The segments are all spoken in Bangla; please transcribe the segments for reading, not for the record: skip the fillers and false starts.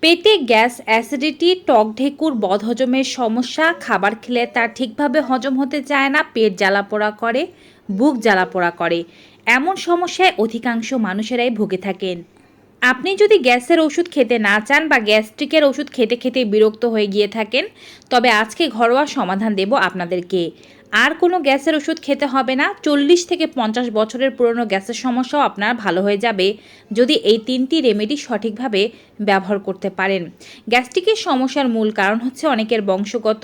পেটে গ্যাস, অ্যাসিডিটি, টক ঢেকুর, বদহজমের সমস্যা, খাবার খেলে তা ঠিকভাবে হজম হতে চায় না, পেট জ্বালাপোড়া করে, বুক জ্বালাপোড়া করে, এমন সমস্যায় অধিকাংশ মানুষেরাই ভুগে থাকেন। আপনি যদি গ্যাসের ওষুধ খেতে না চান বা গ্যাস্ট্রিকের ওষুধ খেতে খেতে বিরক্ত হয়ে গিয়ে থাকেন, তবে আজকে ঘরোয়া সমাধান দেব আপনাদেরকে। আর কোনো গ্যাসের ওষুধ খেতে হবে না। 40 থেকে 50 বছরের পুরনো গ্যাসের সমস্যাও আপনার ভালো হয়ে যাবে যদি এই 3টি রেমেডি সঠিকভাবে ব্যবহার করতে পারেন। গ্যাস্ট্রিকের সমস্যার মূল কারণ হচ্ছে অনেকের বংশগত,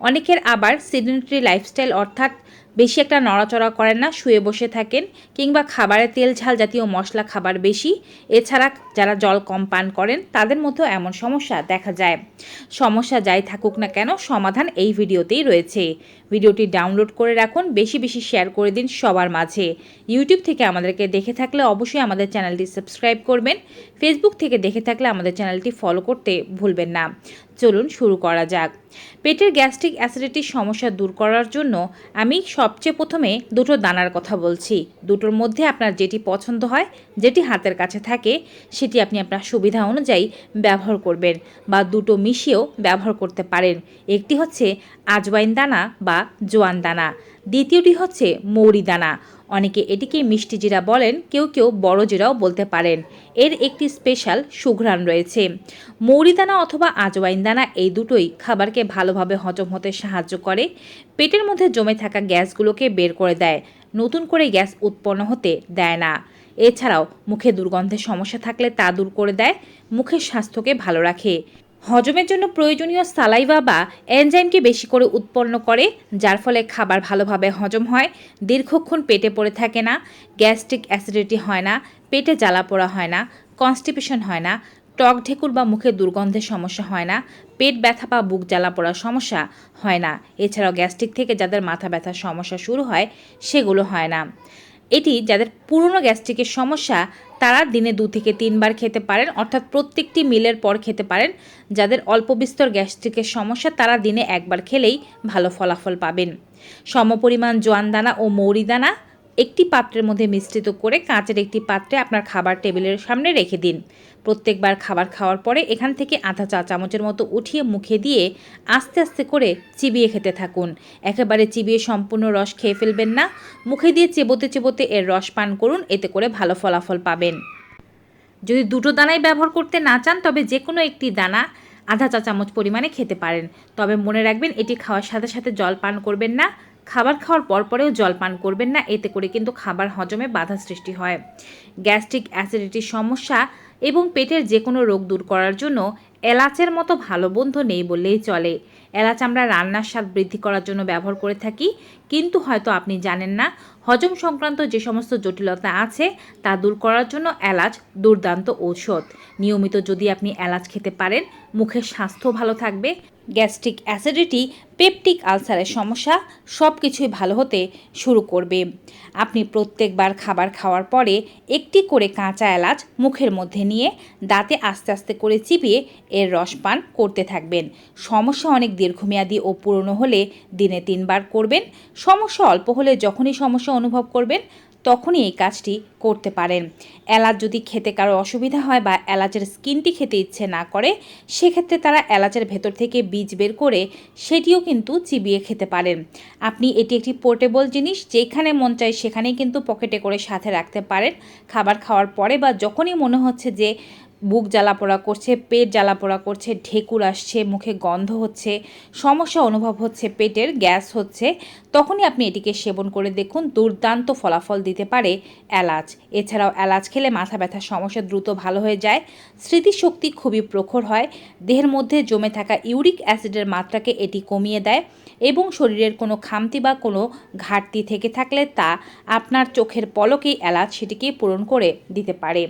অনেকের আবার সেডেন্টারি লাইফস্টাইল, অর্থাৎ বেশি একটা নড়াচড়া করেন না, শুয়ে বসে থাকেন, কিংবা খাবারে তেল ঝাল জাতীয় মশলা খাবার বেশি। এছাড়া যারা জল কম পান করেন তাদের মধ্যেও এমন সমস্যা দেখা যায়। সমস্যা যাই থাকুক না কেন, সমাধান এই ভিডিওতেই রয়েছে। ভিডিওটি ডাউনলোড করে রাখুন, বেশি বেশি শেয়ার করে দিন সবার মাঝে। ইউটিউব থেকে আমাদেরকে দেখে থাকলে অবশ্যই আমাদের চ্যানেলটি সাবস্ক্রাইব করবেন। ফেসবুক থেকে দেখে থাকলে আমাদের চ্যানেলটি ফলো করতে ভুলবেন না। চলুন শুরু করা যাক। পেটের গ্যাস্ট্রিক অ্যাসিডিটির সমস্যা দূর করার জন্য আমি সবচেয়ে প্রথমে দুটো দানার কথা বলছি। দুটোর মধ্যে আপনার যেটি পছন্দ হয়, যেটি হাতের কাছে থাকে, সেটি আপনি আপনার সুবিধা অনুযায়ী ব্যবহার করবেন বা দুটো মিশিয়েও ব্যবহার করতে পারেন। একটি হচ্ছে আজওয়াইন দানা বা জোয়ান দানা, দ্বিতীয়টি হচ্ছে মৌরি দানা। অনেকে এটিকে মিষ্টি জিরা বলেন, কেউ কেউ বড় জিরাও বলতে পারেন। এর একটি স্পেশাল সুঘ্রাণ রয়েছে। মৌরি দানা অথবা আজওয়াইন দানা এই দুটোই খাবারকে ভালোভাবে হজম হতে সাহায্য করে, পেটের মধ্যে জমে থাকা গ্যাসগুলোকে বের করে দেয়, নতুন করে গ্যাস উৎপন্ন হতে দেয় না। এছাড়াও মুখে দুর্গন্ধের সমস্যা থাকলে তা দূর করে দেয়, মুখের স্বাস্থ্যকে ভালো রাখে। হজমের জন্য প্রয়োজনীয় সালাইভা বা এনজাইমকে বেশি করে উৎপন্ন করে, যার ফলে খাবার ভালোভাবে হজম হয়, দীর্ঘক্ষণ পেটে পড়ে থাকে না, গ্যাস্ট্রিক অ্যাসিডিটি হয় না, পেটে জ্বালাপোড়া হয় না, কনস্টিপেশন হয় না, টক ঢেকুর বা মুখে দুর্গন্ধের সমস্যা হয় না, পেট ব্যথা বা বুক জ্বালাপোড়ার সমস্যা হয় না। এছাড়াও গ্যাস্ট্রিক থেকে যাদের মাথা ব্যথার সমস্যা শুরু হয় সেগুলো হয় না। এটি যাদের পুরনো গ্যাস্ট্রিকের সমস্যা তারা দিনে 2 থেকে 3 বার খেতে পারেন, অর্থাৎ প্রত্যেকটি মিলের পর খেতে পারেন। যাদের অল্প বিস্তর গ্যাস্ট্রিকের সমস্যা তারা দিনে একবার খেলেই ভালো ফলাফল পাবেন। সমপরিমাণ জোয়ান দানা ও মৌরি দানা একটি পাত্রের মধ্যে মিশ্রিত করে কাঁচের একটি পাত্রে আপনার খাবার টেবিলের সামনে রেখে দিন। প্রত্যেকবার খাবার খাওয়ার পরে এখান থেকে আধা চা চামচের মতো উঠিয়ে মুখে দিয়ে আস্তে আস্তে করে চিবিয়ে খেতে থাকুন। একেবারে চিবিয়ে সম্পূর্ণ রস খেয়ে ফেলবেন না, মুখে দিয়ে চেবোতে চেবোতে এর রস পান করুন, এতে করে ভালো ফলাফল পাবেন। যদি দুটো দানাই ব্যবহার করতে না চান তবে যে কোনো একটি দানা আধা চা চামচ পরিমাণে খেতে পারেন। তবে মনে রাখবেন, এটি খাওয়ার সাথে সাথে জল পান করবেন না, খাবার খাওয়ার পরেও জল পান করবেন না, এতে করে কিন্তু খাবার হজমে বাধা সৃষ্টি হয়। গ্যাস্ট্রিক অ্যাসিডিটির সমস্যা এবং পেটের যে কোনো রোগ দূর করার জন্য এলাচের মতো ভালো বন্ধু নেই বললেই চলে। এলাচ আমরা রান্নার স্বাদ বৃদ্ধি করার জন্য ব্যবহার করে থাকি, কিন্তু হয়তো আপনি জানেন না হজম সংক্রান্ত যে সমস্ত জটিলতা আছে তা দূর করার জন্য এলাচ দুর্দান্ত ঔষধ। নিয়মিত যদি আপনি এলাচ খেতে পারেন, মুখের স্বাস্থ্য ভালো থাকবে, গ্যাস্ট্রিক অ্যাসিডিটি, পেপটিক আলসারের সমস্যা সব কিছুই ভালো হতে শুরু করবে। আপনি প্রত্যেকবার খাবার খাওয়ার পরে একটি করে কাঁচা এলাচ মুখের মধ্যে নিয়ে দাঁতে আস্তে আস্তে করে চিবিয়ে এর রস পান করতে থাকবেন। সমস্যা অনেক দীর্ঘমেয়াদী ও পুরনো হলে দিনে 3 বার করবেন। সমস্যা অল্প হলে যখনই সমস্যা অনুভব করবেন তখনই এই কাজটি করতে পারেন। এলাচ যদি খেতে কারো অসুবিধা হয় বা এলাচের স্কিনটি খেতে ইচ্ছে না করে, সেক্ষেত্রে তারা এলাচের ভেতর থেকে বীজ বের করে সেটিও কিন্তু চিবিয়ে খেতে পারেন। আপনি এটি একটি পোর্টেবল জিনিস, যেখানে মন চায় সেখানেই কিন্তু পকেটে করে সাথে রাখতে পারেন। খাবার খাওয়ার পরে বা যখনই মনে হচ্ছে যে বুক জ্বালাপোড়া করছে, পেট জ্বালাপোড়া করছে, ঢেকুর আসছে, মুখে গন্ধ হচ্ছে, সমস্যা অনুভব হচ্ছে, পেটের গ্যাস হচ্ছে, তখনই আপনি এটিকে সেবন করে দেখুন, দুর্দান্ত ফলাফল দিতে পারে এলাচ। এছাড়াও এলাচ খেলে মাথা ব্যথার সমস্যা দ্রুত ভালো হয়ে যায়, স্মৃতিশক্তি খুবই প্রখর হয়, দেহের মধ্যে জমে থাকা ইউরিক অ্যাসিডের মাত্রাকে এটি কমিয়ে দেয় এবং শরীরের কোনো খামতি বা কোনো ঘাটতি থেকে থাকলে তা আপনার চোখের পলকেই এলাচ সেটিকে পূরণ করে দিতে পারে।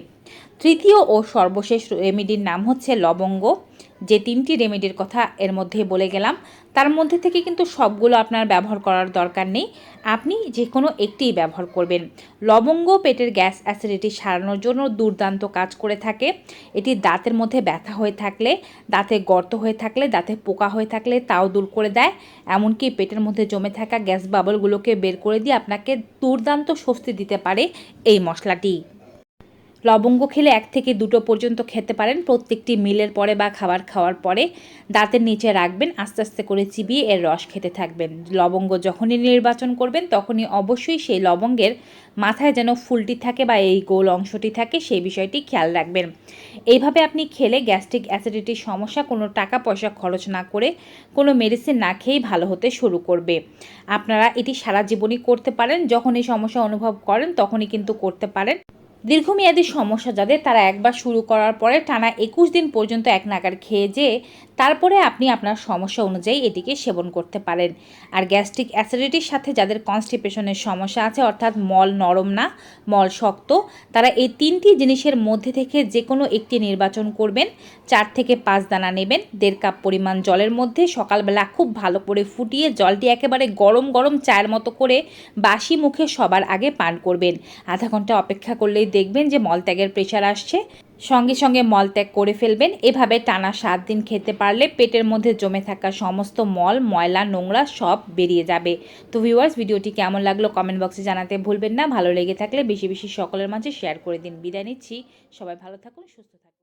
তৃতীয় ও সর্বশেষ রেমেডির নাম হচ্ছে লবঙ্গ। যে 3টি রেমেডির কথা এর মধ্যে বলে গেলাম, তার মধ্যে থেকে কিন্তু সবগুলো আপনার ব্যবহার করার দরকার নেই, আপনি যে কোনো একটিই ব্যবহার করবেন। লবঙ্গ পেটের গ্যাস অ্যাসিডিটি সারানোর জন্য দুর্দান্ত কাজ করে থাকে। এটি দাঁতের মধ্যে ব্যথা হয়ে থাকলে, দাঁতে গর্ত হয়ে থাকলে, দাঁতে পোকা হয়ে থাকলে তাও দূর করে দেয়। এমনকি পেটের মধ্যে জমে থাকা গ্যাস বাবলগুলোকে বের করে দিয়ে আপনাকে দুর্দান্ত স্বস্তি দিতে পারে এই মশলাটি। লবঙ্গ খেলে 1 থেকে 2টো পর্যন্ত খেতে পারেন প্রত্যেকটি মিলের পরে বা খাবার খাওয়ার পরে। দাঁতের নিচে রাখবেন, আস্তে আস্তে করে চিবিয়ে এর রস খেতে থাকবেন। লবঙ্গ যখনই নির্বাচন করবেন তখনই অবশ্যই সেই লবঙ্গের মাথায় যেন ফুলটি থাকে বা এই গোল অংশটি থাকে সেই বিষয়টি খেয়াল রাখবেন। এইভাবে আপনি খেলে গ্যাস্ট্রিক অ্যাসিডিটির সমস্যা কোনো টাকা পয়সা খরচ না করে, কোনো মেডিসিন না খেয়েই ভালো হতে শুরু করবে। আপনারা এটি সারা জীবনই করতে পারেন, যখন এই সমস্যা অনুভব করেন তখনই কিন্তু করতে পারেন। দীর্ঘমেয়াদী সমস্যা যাদের, তারা একবার শুরু করার পরে টানা 21 দিন পর্যন্ত এক নাগাড় খেয়ে যেয়ে তারপরে আপনি আপনার সমস্যা অনুযায়ী এটিকে সেবন করতে পারেন। আর গ্যাস্ট্রিক অ্যাসিডিটির সাথে যাদের কনস্টিপেশনের সমস্যা আছে, অর্থাৎ মল নরম না মল শক্ত, তারা এই 3টি জিনিসের মধ্যে থেকে যে কোনো একটি নির্বাচন করবেন। 4 থেকে 5 দানা নেবেন, 1.5 কাপ পরিমাণ জলের মধ্যে সকালবেলা খুব ভালো করে ফুটিয়ে জলটি একেবারে গরম গরম চায়ের মতো করে বাসি মুখে সবার আগে পান করবেন। আধা ঘন্টা অপেক্ষা করলেই দেখবেন যে মলত্যাগের প্রেশার আসছে, সঙ্গে সঙ্গে মলত্যাগ করে ফেলবেন। এভাবে টানা 7 দিন খেতে পারলে পেটের মধ্যে জমে থাকা সমস্ত মল ময়লা নোংরা সব বেরিয়ে যাবে। তো ভিউয়ার্স, ভিডিওটি কেমন লাগলো কমেন্ট বক্সে জানাতে ভুলবেন না। ভালো লেগে থাকলে বেশি বেশি সকলের মাঝে শেয়ার করে দিন। বিদায় নিচ্ছি, সবাই ভালো থাকুন, সুস্থ থাকুন।